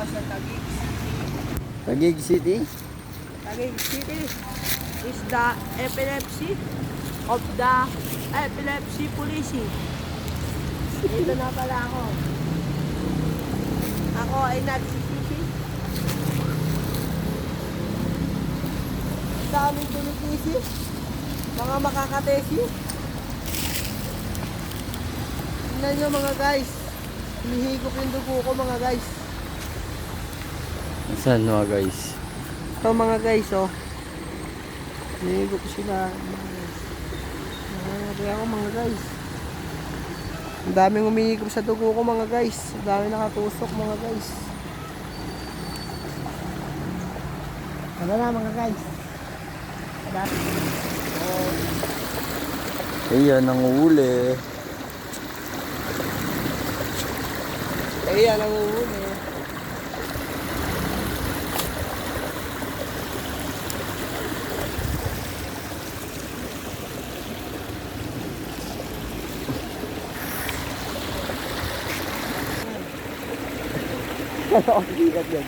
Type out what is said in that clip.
sa Taguig City. Taguig City? Taguig City is the epilepsy of the epilepsy police. Dito na pala ako. Ako ay nagsisisi. Sa aming tumitisi. Mga makakatesi. Tingnan nyo mga guys. Hinihigop yung dugo ko mga guys. Saan mga guys? Ito mga guys oh. Hinihigop sila. Kaya ako mga guys. Ang daming umihigop sa dugo ko mga guys. Ang daming nakatusok mga guys. Ano na mga guys? Ayan, ang uli. Ayan ang uhuli. Ano ang bigat yan?